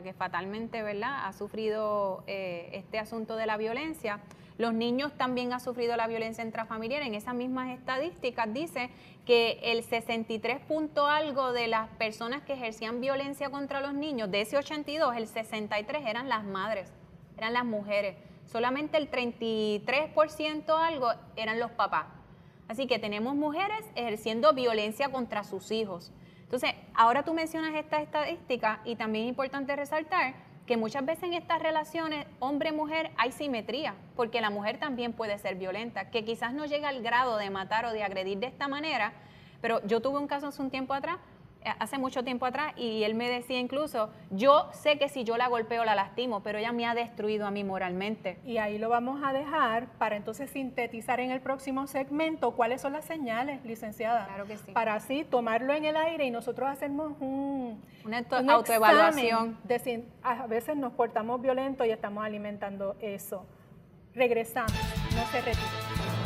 que fatalmente, ¿verdad?, ha sufrido este asunto de la violencia, los niños también han sufrido la violencia intrafamiliar. En esas mismas estadísticas dice que el 63 punto algo de las personas que ejercían violencia contra los niños, de ese 82, el 63 eran las madres, eran las mujeres. Solamente el 33% algo eran los papás. Así que tenemos mujeres ejerciendo violencia contra sus hijos. Entonces, ahora tú mencionas esta estadística y también es importante resaltar que muchas veces en estas relaciones hombre-mujer hay simetría, porque la mujer también puede ser violenta, que quizás no llega al grado de matar o de agredir de esta manera, pero yo tuve un caso hace mucho tiempo atrás, y él me decía incluso, yo sé que si yo la golpeo la lastimo, pero ella me ha destruido a mí moralmente.
Y ahí lo vamos a dejar para entonces sintetizar en el próximo segmento cuáles son las señales, licenciada.
Claro que sí.
Para así tomarlo en el aire y nosotros hacemos
una autoevaluación.
De si a veces nos portamos violentos y estamos alimentando eso. Regresamos, no se retiren.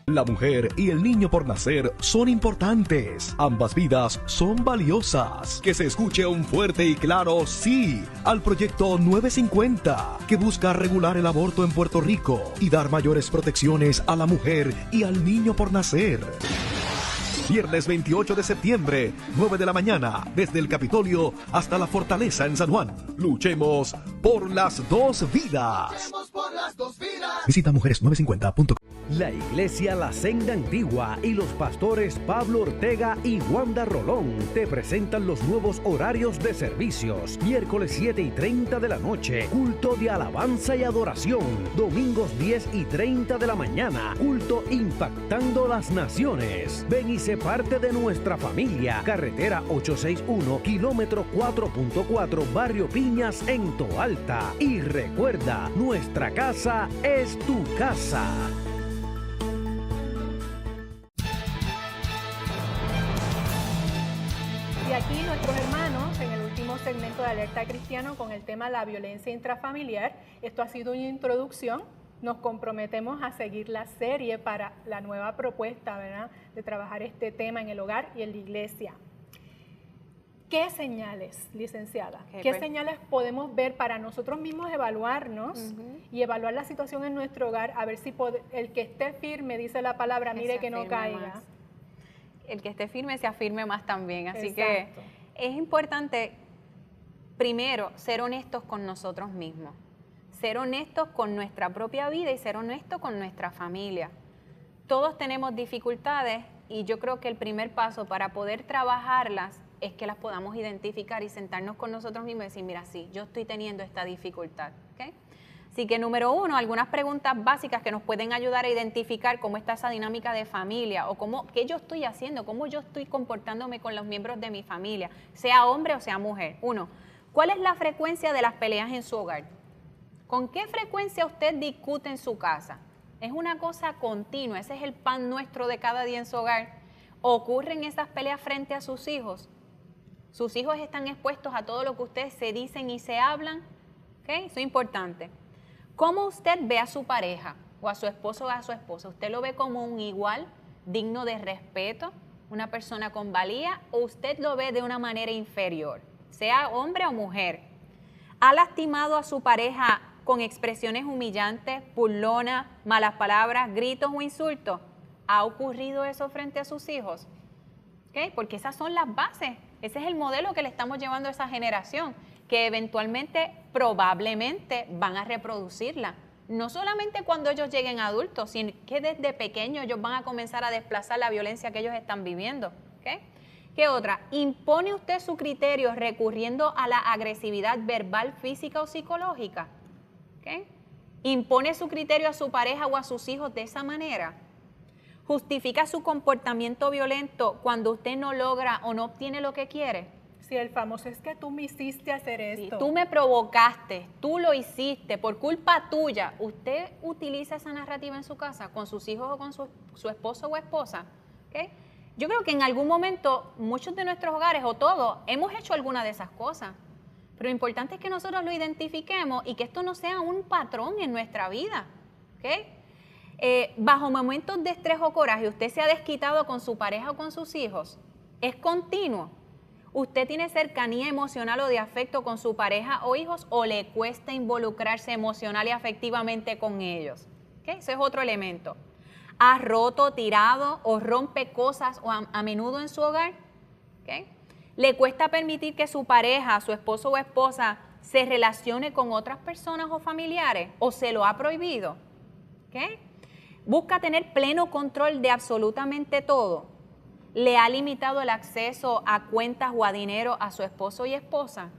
La mujer y el niño por nacer son importantes. Ambas vidas son valiosas. Que se escuche un fuerte y claro sí al proyecto 950, que busca regular el aborto en Puerto Rico y dar mayores protecciones a la mujer y al niño por nacer. Viernes 28 de septiembre, 9 de la mañana, desde el Capitolio hasta la Fortaleza en San Juan. Luchemos por las dos vidas. Visita mujeres950.com.
La Iglesia La Senda Antigua y los pastores Pablo Ortega y Wanda Rolón te presentan los nuevos horarios de servicios. Miércoles 7:30 de la noche, culto de alabanza y adoración. Domingos 10:30 de la mañana, culto impactando las naciones. Ven y sé parte de nuestra familia. Carretera 861, kilómetro 4.4, Barrio Piñas en Toalta. Y recuerda, nuestra casa es tu casa.
Y aquí nuestros hermanos en el último segmento de Alerta Cristiano con el tema la violencia intrafamiliar. Esto ha sido una introducción. Nos comprometemos a seguir la serie para la nueva propuesta, ¿verdad?, de trabajar este tema en el hogar y en la iglesia. ¿Qué señales, licenciada? ¿Qué señales podemos ver para nosotros mismos evaluarnos y evaluar la situación en nuestro hogar? A ver si el que esté firme, dice la palabra, mire que no caiga.
Más. El que esté firme se afirme más también. Así
Exacto.
que es importante, primero, ser honestos con nosotros mismos. Ser honestos con nuestra propia vida y ser honestos con nuestra familia. Todos tenemos dificultades y yo creo que el primer paso para poder trabajarlas es que las podamos identificar y sentarnos con nosotros mismos y decir, mira, sí, yo estoy teniendo esta dificultad. ¿Okay? Así que número uno, algunas preguntas básicas que nos pueden ayudar a identificar cómo está esa dinámica de familia o qué yo estoy haciendo, cómo yo estoy comportándome con los miembros de mi familia, sea hombre o sea mujer. Uno, ¿cuál es la frecuencia de las peleas en su hogar? ¿Con qué frecuencia usted discute en su casa? Es una cosa continua, ese es el pan nuestro de cada día en su hogar. ¿Ocurren esas peleas frente a sus hijos? ¿Sus hijos están expuestos a todo lo que ustedes se dicen y se hablan? ¿Okay? Eso es importante. ¿Cómo usted ve a su pareja o a su esposo o a su esposa? ¿Usted lo ve como un igual, digno de respeto, una persona con valía, o usted lo ve de una manera inferior, sea hombre o mujer? ¿Ha lastimado a su pareja con expresiones humillantes, burlonas, malas palabras, gritos o insultos? ¿Ha ocurrido eso frente a sus hijos? ¿Okay? Porque esas son las bases. Ese es el modelo que le estamos llevando a esa generación, que eventualmente, probablemente, van a reproducirla. No solamente cuando ellos lleguen adultos, sino que desde pequeños ellos van a comenzar a desplazar la violencia que ellos están viviendo. ¿Okay? ¿Qué otra? ¿Impone usted su criterio recurriendo a la agresividad verbal, física o psicológica? ¿Okay? ¿Impone su criterio a su pareja o a sus hijos de esa manera? ¿Justifica su comportamiento violento cuando usted no logra o no obtiene lo que quiere?
Sí, el famoso es que tú me hiciste hacer
Sí,
esto.
tú me provocaste, tú lo hiciste, por culpa tuya. ¿Usted utiliza esa narrativa en su casa con sus hijos o con su esposo o esposa? ¿Okay? Yo creo que en algún momento muchos de nuestros hogares o todos hemos hecho alguna de esas cosas. Pero lo importante es que nosotros lo identifiquemos y que esto no sea un patrón en nuestra vida. ¿Okay? Bajo momentos de estrés o coraje, usted se ha desquitado con su pareja o con sus hijos. Es continuo. ¿Usted tiene cercanía emocional o de afecto con su pareja o hijos o le cuesta involucrarse emocional y afectivamente con ellos? ¿Okay? Ese es otro elemento. ¿Ha roto, tirado o rompe cosas a menudo en su hogar? ¿Okay? ¿Le cuesta permitir que su pareja, su esposo o esposa se relacione con otras personas o familiares o se lo ha prohibido? ¿Okay? ¿Busca tener pleno control de absolutamente todo? ¿Le ha limitado el acceso a cuentas o a dinero a su esposo y esposa?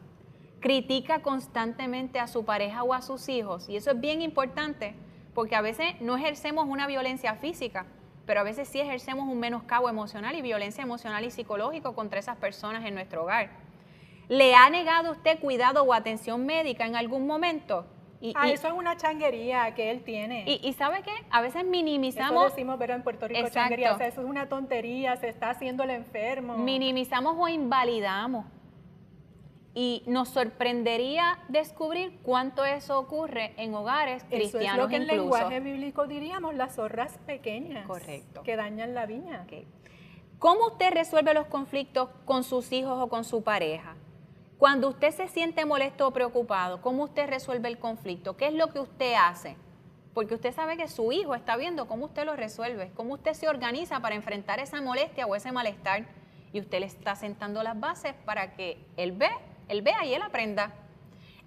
¿Critica constantemente a su pareja o a sus hijos? Y eso es bien importante porque a veces no ejercemos una violencia física, pero a veces sí ejercemos un menoscabo emocional y violencia emocional y psicológico contra esas personas en nuestro hogar. ¿Le ha negado usted cuidado o atención médica en algún momento?
Eso es una changuería que él tiene.
Y ¿sabe qué? A veces minimizamos.
Eso decimos, pero en Puerto Rico,
Exacto.
changuería. O sea, eso es una tontería, se está haciendo el enfermo.
Minimizamos o invalidamos. Y nos sorprendería descubrir cuánto eso ocurre en hogares cristianos
eso es lo que
incluso.
en lenguaje bíblico diríamos las zorras pequeñas.
Correcto.
Que dañan la viña.
Okay. ¿Cómo usted resuelve los conflictos con sus hijos o con su pareja? Cuando usted se siente molesto o preocupado, ¿cómo usted resuelve el conflicto? ¿Qué es lo que usted hace? Porque usted sabe que su hijo está viendo cómo usted lo resuelve, cómo usted se organiza para enfrentar esa molestia o ese malestar. Y usted le está sentando las bases para que él vea y él aprenda.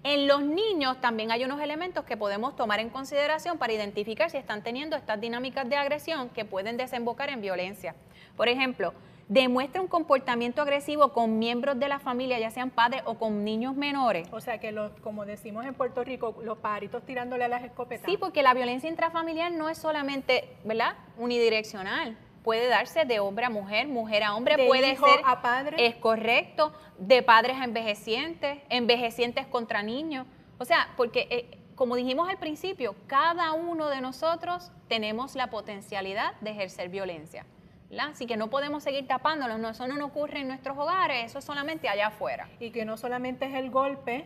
En los niños también hay unos elementos que podemos tomar en consideración para identificar si están teniendo estas dinámicas de agresión que pueden desembocar en violencia. Por ejemplo, demuestra un comportamiento agresivo con miembros de la familia, ya sean padres o con niños menores.
O sea que, como decimos en Puerto Rico, los pajaritos tirándole a las escopetas.
Sí, porque la violencia intrafamiliar no es solamente, ¿verdad?, unidireccional. Puede darse de hombre a mujer, mujer a hombre,
de
puede
hijo
ser
a padre.
Es correcto, de padres a envejecientes, envejecientes contra niños. O sea, porque como dijimos al principio, cada uno de nosotros tenemos la potencialidad de ejercer violencia, ¿verdad? Así que no podemos seguir tapándonos, no, eso no ocurre en nuestros hogares, eso es solamente allá afuera.
Y que no solamente es el golpe,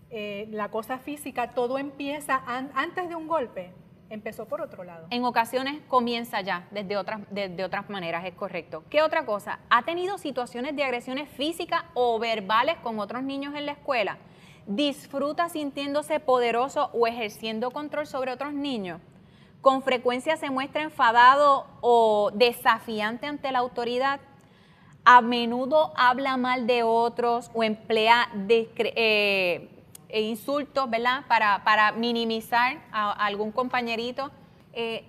la cosa física, todo empieza antes de un golpe. Empezó por otro lado.
En ocasiones comienza ya desde otras maneras, es correcto. ¿Qué otra cosa? ¿Ha tenido situaciones de agresiones físicas o verbales con otros niños en la escuela? ¿Disfruta sintiéndose poderoso o ejerciendo control sobre otros niños? ¿Con frecuencia se muestra enfadado o desafiante ante la autoridad? ¿A menudo habla mal de otros o emplea insultos, ¿verdad?, para minimizar a algún compañerito?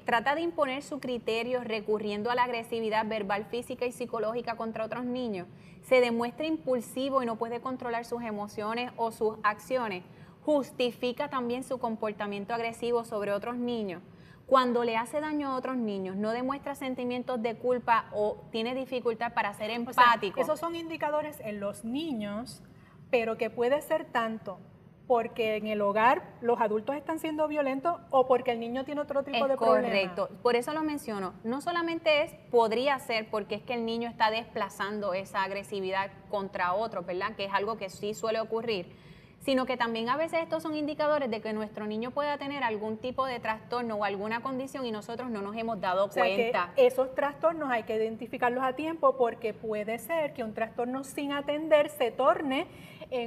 Trata de imponer su criterio recurriendo a la agresividad verbal, física y psicológica contra otros niños. Se demuestra impulsivo y no puede controlar sus emociones o sus acciones. Justifica también su comportamiento agresivo sobre otros niños. Cuando le hace daño a otros niños, no demuestra sentimientos de culpa o tiene dificultad para ser empático.
O sea, esos son indicadores en los niños, pero que puede ser tanto porque en el hogar los adultos están siendo violentos o porque el niño tiene otro tipo de problema.
Correcto, por eso lo menciono. No solamente podría ser porque es que el niño está desplazando esa agresividad contra otros, ¿verdad?, que es algo que sí suele ocurrir, sino que también a veces estos son indicadores de que nuestro niño pueda tener algún tipo de trastorno o alguna condición y nosotros no nos hemos dado cuenta.
Que esos trastornos hay que identificarlos a tiempo porque puede ser que un trastorno sin atender se torne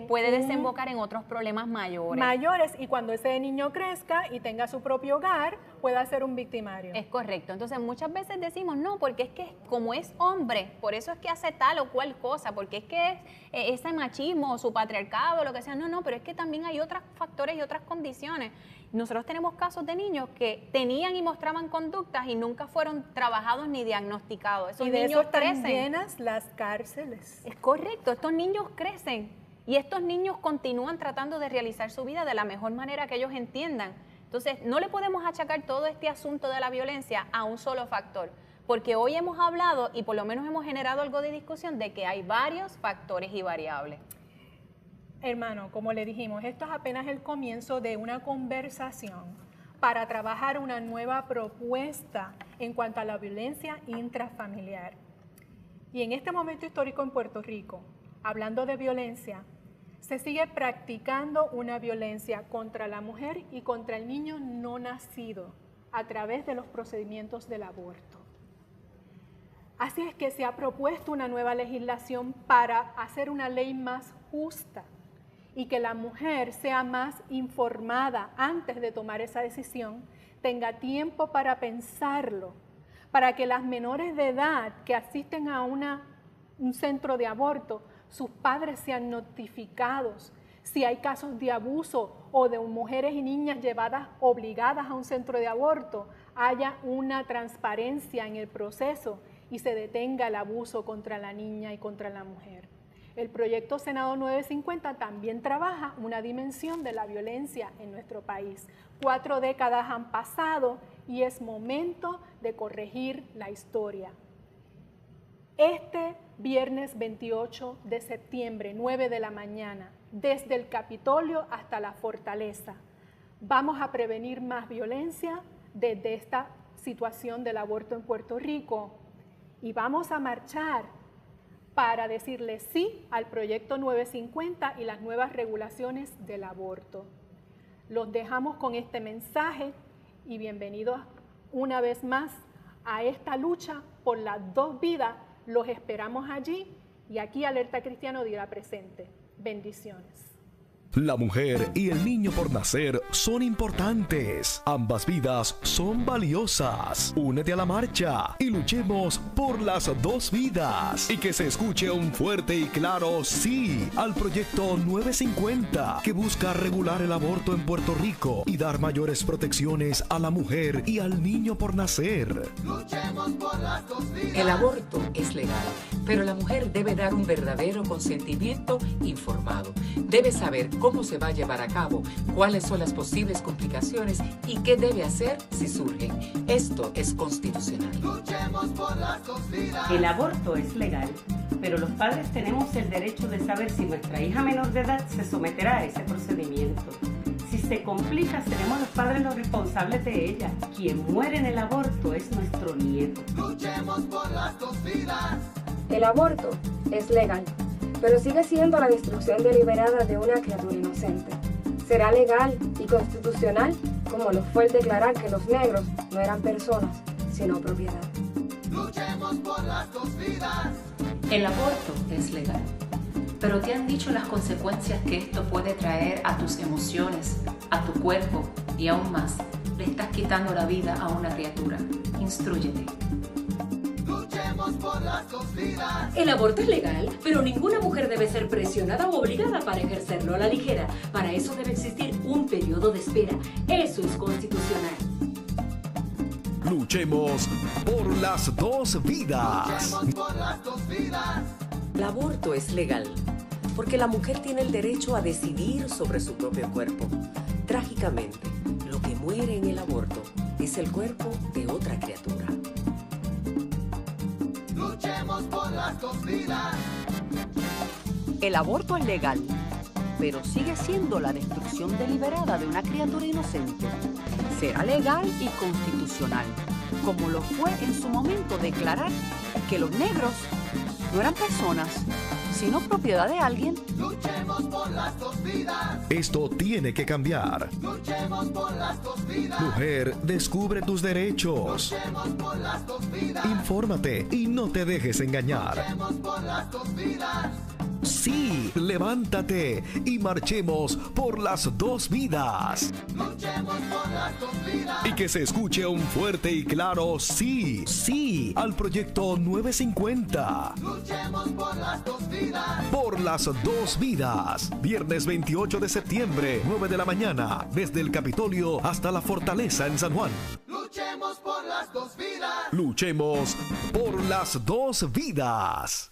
puede desembocar en otros problemas
mayores y cuando ese niño crezca y tenga su propio hogar pueda ser un victimario.
Es correcto. Entonces muchas veces decimos no, porque es que como es hombre, por eso es que hace tal o cual cosa, porque es que es ese machismo, su patriarcado, lo que sea. No, pero es que también hay otros factores y otras condiciones. Nosotros tenemos casos de niños que tenían y mostraban conductas y nunca fueron trabajados ni diagnosticados. Esos
y de
niños
eso están
crecen.
llenas las cárceles.
Es correcto, estos niños crecen y estos niños continúan tratando de realizar su vida de la mejor manera que ellos entiendan. Entonces, no le podemos achacar todo este asunto de la violencia a un solo factor, porque hoy hemos hablado y por lo menos hemos generado algo de discusión de que hay varios factores y variables.
Hermano, como le dijimos, esto es apenas el comienzo de una conversación para trabajar una nueva propuesta en cuanto a la violencia intrafamiliar. Y en este momento histórico en Puerto Rico, hablando de violencia, se sigue practicando una violencia contra la mujer y contra el niño no nacido a través de los procedimientos del aborto. Así es que se ha propuesto una nueva legislación para hacer una ley más justa y que la mujer sea más informada antes de tomar esa decisión, tenga tiempo para pensarlo, para que las menores de edad que asisten a un centro de aborto, sus padres sean notificados. Si hay casos de abuso o de mujeres y niñas llevadas obligadas a un centro de aborto, haya una transparencia en el proceso y se detenga el abuso contra la niña y contra la mujer. El proyecto Senado 950 también trabaja una dimensión de la violencia en nuestro país. 4 décadas han pasado y es momento de corregir la historia. Este viernes 28 de septiembre, 9 de la mañana, desde el Capitolio hasta la Fortaleza, vamos a prevenir más violencia desde esta situación del aborto en Puerto Rico y vamos a marchar para decirle sí al proyecto 950 y las nuevas regulaciones del aborto. Los dejamos con este mensaje y bienvenidos una vez más a esta lucha por las 2 vidas. Los esperamos allí y aquí Alerta Cristiano dirá presente. Bendiciones.
La mujer y el niño por nacer son importantes. Ambas vidas son valiosas. Únete a la marcha y luchemos por las 2 vidas. Y que se escuche un fuerte y claro sí al proyecto 950 que busca regular el aborto en Puerto Rico y dar mayores protecciones a la mujer y al niño por nacer.
Luchemos por las 2 vidas.
El aborto es legal, pero la mujer debe dar un verdadero consentimiento informado. Debe saber cómo se va a llevar a cabo, cuáles son las posibles complicaciones y qué debe hacer si surgen. Esto es constitucional.
Luchemos por las 2 vidas.
El aborto es legal, pero los padres tenemos el derecho de saber si nuestra hija menor de edad se someterá a ese procedimiento. Si se complica, seremos los padres los responsables de ella. Quien muere en el aborto es nuestro nieto.
Luchemos por las 2 vidas.
El aborto es legal, pero sigue siendo la destrucción deliberada de una criatura inocente. Será legal y constitucional como lo fue el declarar que los negros no eran personas, sino propiedad.
Luchemos por las 2 vidas.
El aborto es legal, pero te han dicho las consecuencias que esto puede traer a tus emociones, a tu cuerpo y aún más, le estás quitando la vida a una criatura. Instrúyete.
Luchemos por las 2 vidas.
El aborto es legal, pero ninguna mujer debe ser presionada o obligada para ejercerlo a la ligera. Para eso debe existir un periodo de espera. Eso es constitucional.
Luchemos por las 2 vidas.
Luchemos por las 2 vidas.
El aborto es legal, porque la mujer tiene el derecho a decidir sobre su propio cuerpo. Trágicamente, lo que muere en el aborto es el cuerpo de otra criatura.
Luchemos por las 2 vidas.
El aborto es legal, pero sigue siendo la destrucción deliberada de una criatura inocente. Será legal y constitucional, como lo fue en su momento declarar que los negros no eran personas, sino propiedad de alguien.
Luchemos por las 2 vidas.
Esto tiene que cambiar.
Luchemos por las 2 vidas.
Mujer, descubre tus derechos.
Luchemos por las 2 vidas.
Infórmate y no te dejes engañar.
Luchemos por las 2 vidas.
Sí, levántate y marchemos por las 2 vidas.
Luchemos por las 2 vidas.
Y que se escuche un fuerte y claro sí, sí al proyecto 950.
Luchemos por las 2 vidas.
Por las 2 vidas. Viernes 28 de septiembre, 9 de la mañana, desde el Capitolio hasta la Fortaleza en San Juan.
Luchemos por las 2 vidas.
Luchemos por las 2 vidas.